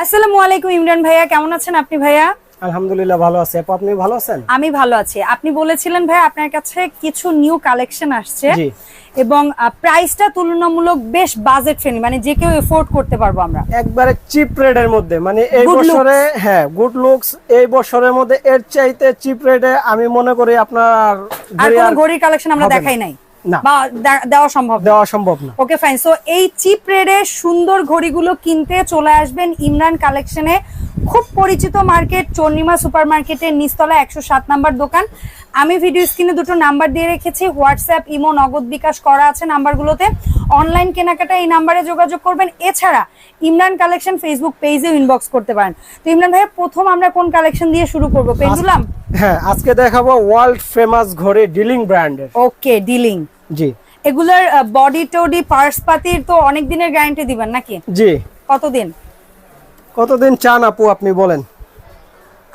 আসসালামু আলাইকুম ইমরান ভাইয়া, কেমন আছেন আপনি ভাইয়া? আলহামদুলিল্লাহ ভালো আছি। আপনি ভালো আছেন? আমি ভালো আছি। আপনি বলেছিলেন ভাই আপনার কাছে কিছু নিউ কালেকশন আসছে জি। এবং প্রাইসটা তুলনামূলক বেশ বাজেট ফ্রেন্ডলি, মানে যে কেউ এফোর্ড করতে পারবো আমরা। একবারে চিপ রেটের মধ্যে, মানে এই Good বছরে looks। হ্যাঁ গুড লুকস, এই বছরের মধ্যে এর চাইতে চিপ রেটে আমি মনে করি আপনার আর কোন ঘড়ির কালেকশন আমরা দেখাই নাই না, বা দেওয়া সম্ভব না। দেওয়া সম্ভব না। Okay fine. সো এই চিপ রেটে সুন্দর ঘড়িগুলো কিনতে চলে আসবেন ইমরান কালেকশনে। খুব পরিচিত মার্কেট, চন্ডিমা সুপার মার্কেটের নিচতলা 107 নাম্বার দোকান। আমি ভিডিও স্ক্রিনে দুটো নাম্বার দিয়ে রেখেছি, হোয়াটসঅ্যাপ, ইমো, নগদ বিকাশ করা আছে নাম্বারগুলোতে। অনলাইন কেনাকাটা এই নাম্বারে যোগাযোগ করবেন। এছাড়া ইমরান কালেকশন ফেসবুক পেজে ইনবক্স করতে পারেন। তো ইমরান ভাই, প্রথম আমরা কোন কালেকশন দিয়ে শুরু করব? পেন্ডুলাম। হ্যাঁ, আজকে দেখাবো ওয়ার্ল্ড ফেমাস ঘড়ি ডিলিং ব্র্যান্ডের। ওকে, ডিলিং। জি। এগুলার বডি টডি পার্টস পাতির তো অনেক দিনের গ্যারান্টি দিবেন নাকি? জি। কতদিন কতদিন চান আপু আপনি বলেন?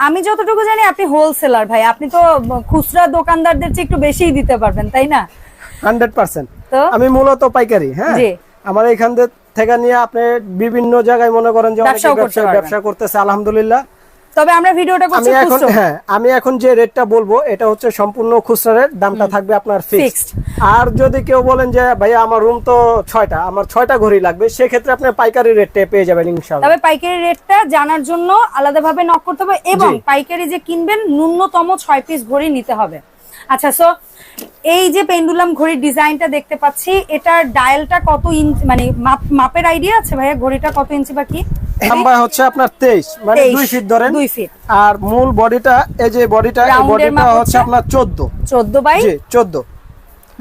আমি যতটুকু জানি আপনি হোলসেলার ভাই, আপনি তো খুচরা দোকানদারদের চেয়ে একটু বেশিই দিতে পারবেন, তাই না? 100%। তো আমি মূলত পাইকারি। হ্যাঁ, জি। আমার এখান থেকে নিয়ে আপনি বিভিন্ন জায়গায় মনে করেন যে অনেকে ব্যবসা করতেছে, আলহামদুলিল্লাহ। তবে আমরা ভিডিওটা করছি খুচরা। হ্যাঁ, আমি এখন যে রেটটা বলবো এটা হচ্ছে সম্পূর্ণ খুচরা রেট, দামটা থাকবে আপনার ফিক্সড। আর যদি কেউ বলেন যে ভাইয়া আমার রুম তো 6টা, আমার 6টা ঘড়ি লাগবে, সেক্ষেত্রে আপনি পাইকারি রেটে পেয়ে যাবেন ইনশাআল্লাহ। তবে পাইকারি রেটটা জানার জন্য আলাদাভাবে নক করতে হবে এবং পাইকারি যে কিনবেন ন্যূনতম 6 পিস ঘড়ি নিতে হবে। আচ্ছা, সো এই যে পেন্ডুলাম ঘড়ির ডিজাইনটা দেখতে পাচ্ছি, এটার ডায়ালটা কত ইঞ্চি, মানে মাপের আইডিয়া আছে ভাইয়া? ঘড়িটা কত ইঞ্চি বা কি? লম্বা হচ্ছে আপনার 23, মানে 2 ফিট ধরেন। 2 ফিট। আর মূল বডিটা, এই যে বডিটা, এই বডিটা হচ্ছে আপনার 14 বাই 14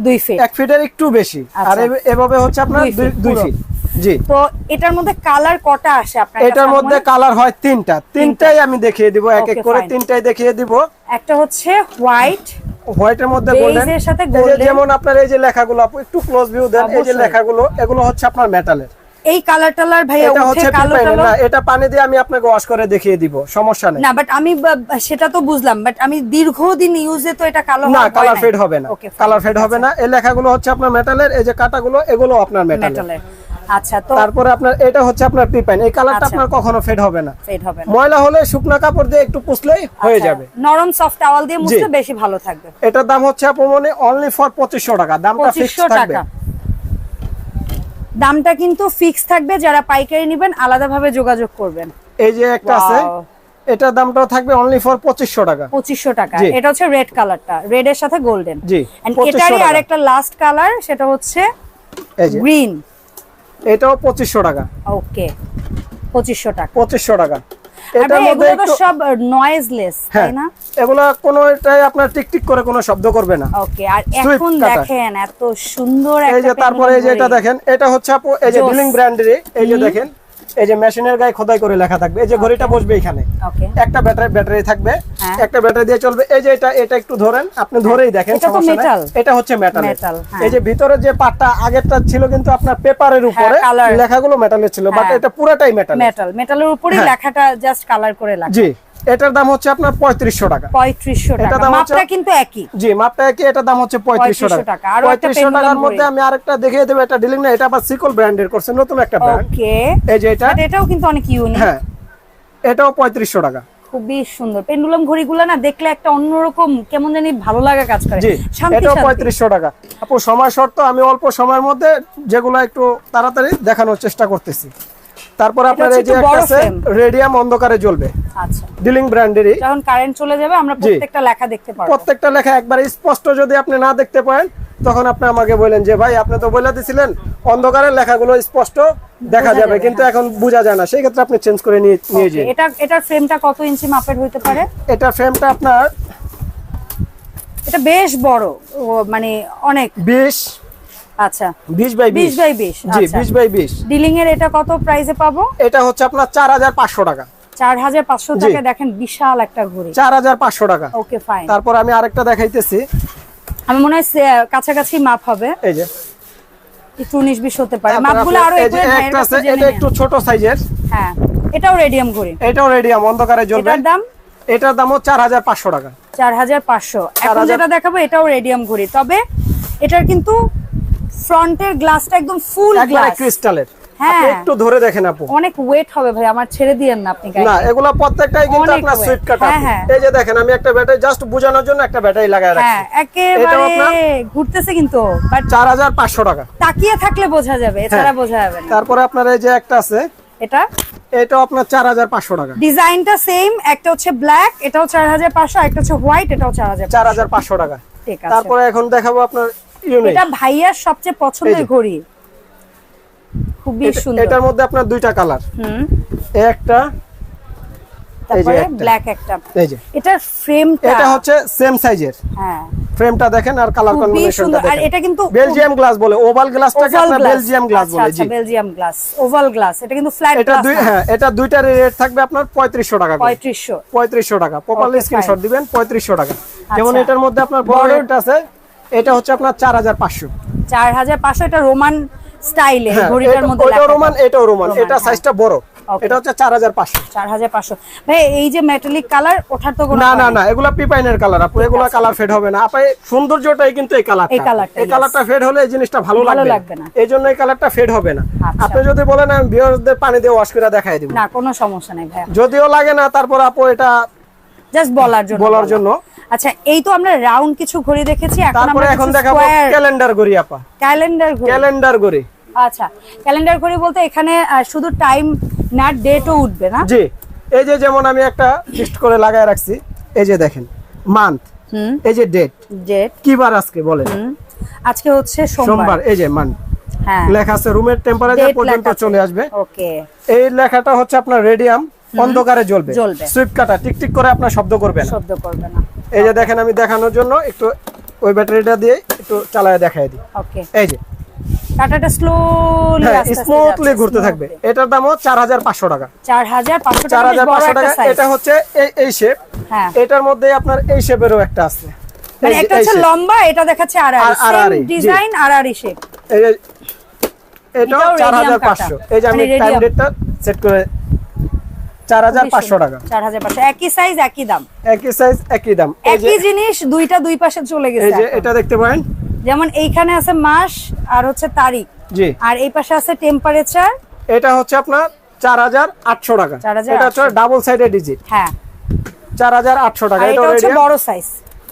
2 ফিট। 1 ফিটের একটু বেশি। আর এভাবে হচ্ছে আপনার 2 ফিট। জি। তো এটার মধ্যে কালার কটা আসে আপনার? এটার মধ্যে কালার হয় তিনটাই আমি দেখিয়ে দিব, এক এক করে তিনটাই দেখিয়ে দিব। একটা হচ্ছে হোয়াইটের মধ্যে গোল্ডেন, এর সাথে যেমন আপনার এই যে লেখাগুলো, আপু একটু ক্লোজ ভিউ দেন, এই যে লেখাগুলো, এগুলো হচ্ছে আপনার মেটালের। এই কালার টালার ভাইয়া এটা উঠে হচ্ছে কালো টালো না, এটা পানি দিয়ে আমি আপনাকে ওয়াশ করে দেখিয়ে দিব, সমস্যা নেই। না, বাট আমি সেটা তো বুঝলাম, বাট আমি দীর্ঘদিন ইউজে তো এটা কালো না, কালার ফেড হবে না, কালার ফেড হবে না। এই লেখাগুলো হচ্ছে আপনার মেটালের, এই যে কাটাগুলো এগুলো আপনার মেটালের। আচ্ছা, তো তারপরে আপনার এটা হচ্ছে আপনার পিপাইন, এই কালারটা আপনার কখনো ফেড হবে না। ময়লা হলে শুকনো কাপড় দিয়ে একটু পুছলেই হয়ে যাবে। নরম সফট টাওয়াল দিয়ে মুছলে বেশি ভালো থাকবে। এটার দাম হচ্ছে আপু মানে অনলি ফর 2500 টাকা, দামটা ফিক্সড থাকবে। দামটা কিন্তু ফিক্স থাকবে, যারা পাইকারি নেবেন আলাদাভাবে যোগাযোগ করবেন। এই যে একটা আছে, এটার দামটাও থাকবে অনলি ফর 2500 টাকা। 2500 টাকা। এটা হচ্ছে রেড কালারটা, রেড এর সাথে গোল্ডেন। জি। এন্ড এটারই আরেকটা লাস্ট কালার, সেটা হচ্ছে এই যে গ্রিন। এটাও 2500 টাকা। ওকে, 2500 টাকা। 2500 টাকা। এটার মধ্যে একটু সব নয়েজলেস, তাই না? এগুলা কোনোটাই আপনার টিকটিক করে কোনো শব্দ করবে না। ওকে, আর এখন দেখেন এত সুন্দর একটা, এই যে তারপরে এই যে এটা দেখেন, এটা হচ্ছে আপু এই যে ডিলিং ব্র্যান্ডের, এই যে দেখেন, এই যে মেশিনের গায়ে খোদাই করে লেখা থাকবে। এই যে ঘড়িটা বসবে এখানে, একটা ব্যাটারি থাকবে, একটা ব্যাটারি দিয়ে চলবে। এই যে এটা একটু ধরেন, আপনি ধরেই দেখেন, সমস্যা নাই। এটা হচ্ছে মেটাল। এই যে ভিতরে যে পার্টটা আগেরটা ছিল কিন্তু আপনার পেপারের উপরে লেখাগুলো মেটালের ছিল, বাট এটা পুরোটাই মেটালের উপরেই লেখাটা জাস্ট কালার করে লেখা। জি। এটার দাম হচ্ছে আপনার 3500 টাকা। 3500 টাকা। মাপটা কিন্তু একই। জি, মাপটা একই। এটার দাম হচ্ছে 3500 টাকা। আর 3500 টাকার মধ্যে আমি আরেকটা দেখিয়ে দেব। এটা ডিলিং না, এটা আবার সিকল ব্র্যান্ডের করছে, নতুন একটা ব্র্যান্ড। ওকে। এই যে এটাও কিন্তু অনেক ইউনিক। হ্যাঁ, এটাও 3500 টাকা। খুবই সুন্দর। পেন্ডুলাম ঘড়িগুলো না দেখলে একটা অন্যরকম কেমন জানি ভালো লাগা কাজ করে। এটাও 3500 টাকা। আপু সময় শর্ত, আমি অল্প সময়ের মধ্যে যেগুলো একটু তাড়াতাড়ি দেখানোর চেষ্টা করতেছি। তারপর আপনার এই যে একটা আছে রেডিয়াম, অন্ধকারে জ্বলবে। আচ্ছা, ডিলিং ব্র্যান্ডেরই। যখন কারেন্ট চলে যাবে আমরা প্রত্যেকটা লেখা দেখতে পারবো। প্রত্যেকটা লেখা একবার স্পষ্ট যদি আপনি না দেখতে পারেন, তখন আপনি আমাকে বলেন যে ভাই আপনি তো বলে দিয়েছিলেন অন্ধকারের লেখাগুলো স্পষ্ট দেখা যাবে, কিন্তু এখন বোঝা যায় না, সেই ক্ষেত্রে আপনি চেঞ্জ করে নিয়ে যান। এটার ফ্রেমটা কত ইঞ্চি মাপের হতে পারে? এটা ফ্রেমটা আপনার, এটা বেশ বড়, মানে অনেক 20। আচ্ছা, 20 বাই 20। 20 বাই 20। জি, 20 বাই 20। ডিলিং এর এটা কত প্রাইসে পাবো? এটা হচ্ছে আপনার 4500 টাকা। 4500 টাকা। দেখেন বিশাল একটা ঘড়ি, 4500 টাকা। Okay fine. তারপর আমি আরেকটা দেখাইতেছি, আমি মনে হয় কাছাকাছি মাপ হবে। এই যে একটু 19-20 হতে পারে। মাপগুলো আরো একটা আছে, এটা একটু ছোট সাইজের। হ্যাঁ, এটাও রেডিয়াম ঘড়ি। এটাও রেডিয়াম, অন্ধকারে জ্বলবে। এটার দামও 4500 টাকা। 4500। এখন যেটা দেখাবো এটাও রেডিয়াম ঘড়ি, তবে এটার কিন্তু ফ্রন্টের গ্লাসটা একদম ফুল গ্লাস, ক্রিস্টালের। হ্যাঁ একটু ধরে দেখেন আপু, অনেক ওয়েট হবে ভাই, আমার ছেড়ে দিয়েন না আপনি গায়ে। না এগুলা প্রত্যেকটাই কিন্তু আপনার সুইট কাট। এই যে দেখেন আমি একটা ব্যাটারি জাস্ট বোঝানোর জন্য একটা ব্যাটারি লাগায় রাখছি। হ্যাঁ একেবারে ঘুরতেছে কিন্তু, বাট 4500 টাকা। তাকিয়ে থাকলে বোঝা যাবে, এছাড়া বোঝা যাবে না। তারপরে আপনার এই যে একটা আছে, এটা আপনার 4500 টাকা। ডিজাইনটা সেম, একটা হচ্ছে ব্ল্যাক, এটাও 4500, একটা হচ্ছে হোয়াইট, এটাও 4500 টাকা। ঠিক আছে। তারপরে এখন দেখাবো আপনার ইউনিক, এটা ভাইয়ার সবচেয়ে পছন্দের ঘড়ি, খুবই সুন্দর। এটার মধ্যে আপনার দুইটা কালার, একটা তারপরে ব্ল্যাক একটা। এই যে এটার ফ্রেমটা, এটা হচ্ছে সেম সাইজের। হ্যাঁ ফ্রেমটা দেখেন আর কালার কম্বিনেশনটা দেখেন। আর এটা কিন্তু বেলজিয়াম গ্লাস বলে, ওভাল গ্লাসটাকে আমরা বেলজিয়াম গ্লাস বলে। জি বেলজিয়াম গ্লাস, ওভাল গ্লাস। এটা কিন্তু ফ্ল্যাট গ্লাস। হ্যাঁ এটা দুইটার রেট থাকবে আপনার 3500 টাকা করে। 3500 টাকা। প্রপারলি স্ক্রিনশট দিবেন 3500 টাকা। যেমন এটার মধ্যে আপনার বড় রেট আছে, এটা হচ্ছে আপনার 4500। 4500 এটা রোমান স্টাইলে ঘড়িটার মধ্যে লেখা। এটা রোমান, এটাও রোমান, এটা সাইজটা বড়। এটা হচ্ছে 4500। 4500 ভাই। এই যে মেটালিক কালার, ওঠার তো কোনো না এগুলা পিপাইনের কালার আপু, এগুলা কালার ফেড হবে না আপু। সৌন্দর্যটাই কিন্তু এই কালারটা ফেড হলে এই জিনিসটা ভালো লাগবে না, এইজন্য এই কালারটা ফেড হবে না। আপনি যদি বলেন আমি ভিউয়ারদের পানি দিয়ে ওয়াশ করে দেখাই দিব, না কোনো সমস্যা নাই ভাই, যদিও লাগে না, তারপর আপু এটা জাস্ট বলার জন্য। আচ্ছা এই তো আমরা রাউন্ড কিছু ঘড়ি দেখেছি, এখন দেখাবো ক্যালেন্ডার ঘড়ি আপা। ক্যালেন্ডার ঘড়ি। আচ্ছা ক্যালেন্ডার ঘড়ি বলতে এখানে শুধু টাইম না, ডেটও উঠবে না? জি, এই যে যেমন আমি একটা লিস্ট করে লাগায় রাখছি, এই যে দেখেন মান্থ, এই যে ডেট কি বার আজকে বলেন? আজকে হচ্ছে সোমবার। এই যে মান্থ লেখা আছে, রুমের টেম্পারেচার পর্যন্ত চলে আসবে। ওকে, এই লেখাটা হচ্ছে আপনার রেডিয়াম, অন্ধকারে জ্বলবে। সুইপ কাটা টিকটিক করে আপনার শব্দ করবে না। এই যে দেখেন আমি দেখানোর জন্য একটু ওই ব্যাটারিটা দিয়ে একটু চালায় দেখাই দিই। ওকে, এই যে কাটাটা স্মুথলি ঘুরতে থাকবে। এটার দামও 4500 টাকা। 4500 টাকা। এটা হচ্ছে এই শেপ। এটার মধ্যে আপনার এই শেপেরও একটা আছে, মানে একটা হচ্ছে লম্বা, এটা দেখাচ্ছে আড়াআড়ি ডিজাইন, আড়াআড়ি শেপ। এটাও 4500। এই যে আমি টাইম ডেটটা সেট করে 4500 টাকা। 4500, একই সাইজ একই দাম, একই জিনিস, দুইটা দুই পাশে চলে গেছে। এই যে এটা দেখতে পারেন, যেমন এইখানে আছে মাস আর হচ্ছে তারিখ, জি, আর এই পাশে আছে টেম্পারেচার। এটা হচ্ছে আপনার 4800 টাকা। এটা হচ্ছে ডাবল সাইডেড ডিজিট। হ্যাঁ 4800 টাকা। এটা হচ্ছে বড় সাইজ।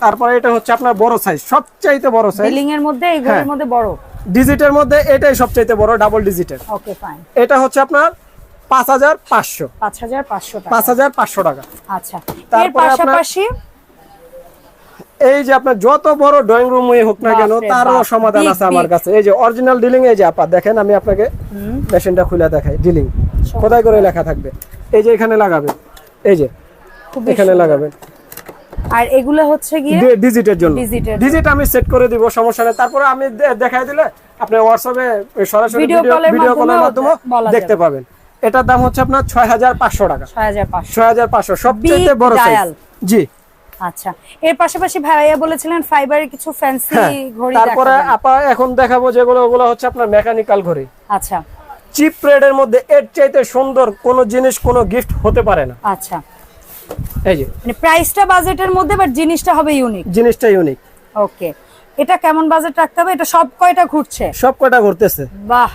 তারপরে এটা হচ্ছে আপনার বড় সাইজ, সবচাইতে বড় সাইজ বিলিং এর মধ্যে, এই ঘড়ির মধ্যে বড় ডিজিটের মধ্যে এটাই সবচাইতে বড়, ডাবল ডিজিটের। Okay fine. এটা হচ্ছে আপনার 5500 টাকা। 5500 টাকা। আচ্ছা, এর পাশাপাশি এই যে আপনার যত বড় ড্রয়িং রুম হোক না কেন, তারও সমাধান আছে আমার কাছে। এই যে অরিজিনাল ডিলিং, এই যে আপা দেখেন, আমি আপনাকে মেশিনটা খুলে দেখাই। ডিলিং খোদাই করে লেখা থাকবে, এই যে এখানে লাগাবেন, এই যে এখানে লাগাবেন। আর এগুলো হচ্ছে গিয়ে ডিজিটের জন্য, ডিজিট আমি সেট করে দিব, সমস্যা নেই। তারপরে আমি দেখাই দিলে আপনি হোয়াটসঅ্যাপে সরাসরি ভিডিও কলের মাধ্যমে দেখতে পাবেন। এটার দাম হচ্ছে আপনার 6500 টাকা। 6500 সবচেয়ে বড় সাইজ। জি। আচ্ছা, এর পাশাপাশি ভাইয়া বলেছিলেন ফাইবারের কিছু ফ্যান্সি ঘড়ি দেখাবেন। তারপরে আপা এখন দেখাবো যেগুলো, ওগুলো হচ্ছে আপনার মেকানিক্যাল ঘড়ি। আচ্ছা, চিপ রেটের মধ্যে এর চাইতে সুন্দর কোন জিনিস, কোন গিফট হতে পারে না। আচ্ছা, এই যে মানে প্রাইসটা বাজেটের মধ্যে, বাট জিনিসটা হবে ইউনিক। জিনিসটা ইউনিক। ওকে, এটা কেমন বাজেট রাখতে হবে? এটা সব কয়টা ঘুরছে? সব কয়টা ঘুরতেছে। বাহ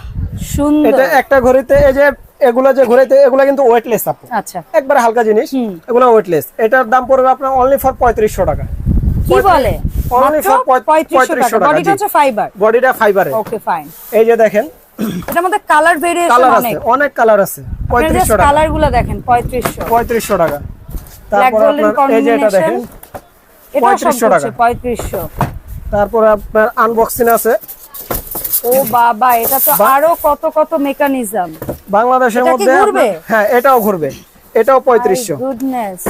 সুন্দর। এটা একটা ঘড়িতে, এই যে এগুলা যে ঘড়িতে, এগুলা কিন্তু ওয়েটলেস আপু। আচ্ছা, একবারে হালকা জিনিস, এগুলা ওয়েটলেস। এটার দাম পড়বে আপনার অনলি ফর 3500 টাকা। কি বলে? অনলি ফর 3500 টাকা। বডিটা হচ্ছে ফাইবার। বডিটা ফাইবারের। Okay fine. এই যে দেখেন, এটার মধ্যে কালার ভেরিয়েশন অনেক কালার আছে। 3500 টাকা। কালারগুলো দেখেন 3500 টাকা। তারপর আপনার এই যে এটা দেখেন, এটা 3500 টাকা। 3500। তারপর আপনার আনবক্সিং আছে। ও বাবা, এটা তো আরো কত কত মেকানিজম বাংলাদেশের মধ্যে। হ্যাঁ এটাও ঘুরবে, এটাও 3500। গুডনেস।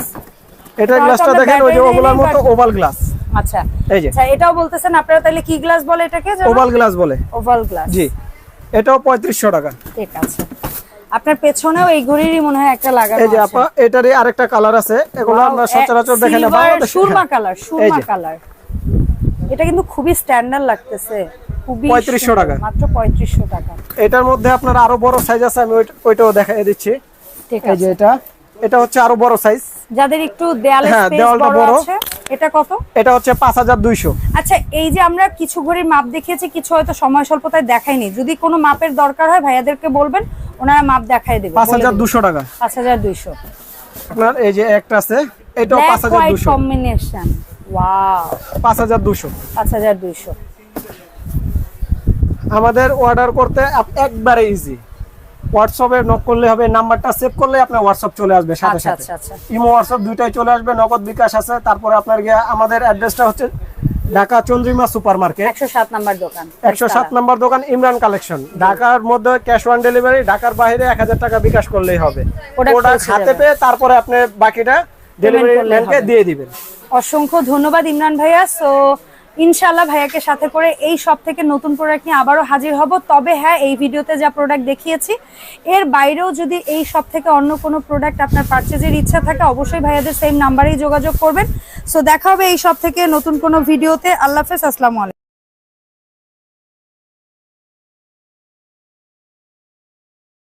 এটা গ্লাসটা দেখেন, ওই যে ওগুলোর মতো ওভাল গ্লাস। আচ্ছা, এই যে আচ্ছা, এটাও বলতেছেন আপনারা, তাহলে কি গ্লাস বলে এটাকে? ওভাল গ্লাস বলে। ওভাল গ্লাস, জি। এটাও 3500 টাকা। ঠিক আছে। আপনার পেছনেও এই ঘড়িরই মনে হয় একটা লাগানো আছে। এই যে আপা, এটারই আরেকটা কালার আছে। এগুলো আমরা সচরাচর দেখেন না বাংলাদেশে। সুরমা কালার। এটা কিন্তু খুবই স্ট্যান্ডার্ড লাগতেছে। খুবই 3500 টাকা। মাত্র 3500 টাকা। এটার মধ্যে আপনার আরো বড় সাইজ আছে, আমি ওইটাও দেখাই দিচ্ছি। ঠিক আছে। এই যে এটা হচ্ছে আরো বড় সাইজ, যাদের একটু দেয়ালে স্পেস বড় আছে, এটা কত? এটা হচ্ছে 5200। আচ্ছা, এই যে আমরা কিছু ঘড়ির মাপ দেখিয়েছি, কিছু হয়তো সময় স্বল্পতায় দেখাইনি, যদি কোনো মাপের দরকার হয় ভাইয়াদেরকে বলবেন, ওনারা মাপ দেখাই দেবে। 5200 টাকা। 5200। আপনার এই যে একটা আছে, এটাও 5200 কম্বিনেশন। ওয়াও, 5200। 5200। আমাদের অর্ডার করতে একবারে ইজি। হোয়াটসঅ্যাপে নক করলে হবে, নাম্বারটা সেভ করলে আপনার হোয়াটসঅ্যাপ চলে আসবে সাথে সাথে। ইমো হোয়াটসঅ্যাপ দুইটাই চলে আসবে, নগদ বিকাশ আছে। তারপরে আপনার গিয়ে আমাদের অ্যাড্রেসটা হচ্ছে Dhaka Chandrima super market, 107 number দোকান। 107 নম্বর দোকান, ইমরান কালেকশন। ঢাকার মধ্যে ক্যাশ অন ডেলিভারি, ঢাকার বাইরে 1000 টাকা বিকাশ করলেই হবে। প্রোডাক্ট হাতে পেয়ে তারপরে আপনি বাকিটা ডেলিভারি ম্যানকে দিয়ে দিবেন। অসংখ্য ধন্যবাদ ইমরান ভাইয়া। সো ইনশাআল্লাহ ভাইয়াকে সাথে করে এই সব থেকে নতুন প্রোডাক্ট নিয়ে আবারও হাজির হব। তবে হ্যাঁ, এই ভিডিওতে যা প্রোডাক্ট দেখিয়েছি এর বাইরেও যদি এই সব থেকে অন্য কোনো প্রোডাক্ট আপনার পারচেজের ইচ্ছা থাকে, অবশ্যই ভাইয়াদের সেম নাম্বারেই যোগাযোগ করবেন। সো দেখা হবে এই সব থেকে নতুন কোনো ভিডিওতে। আল্লাহ হাফেজ, আসসালামু আলাইকুম।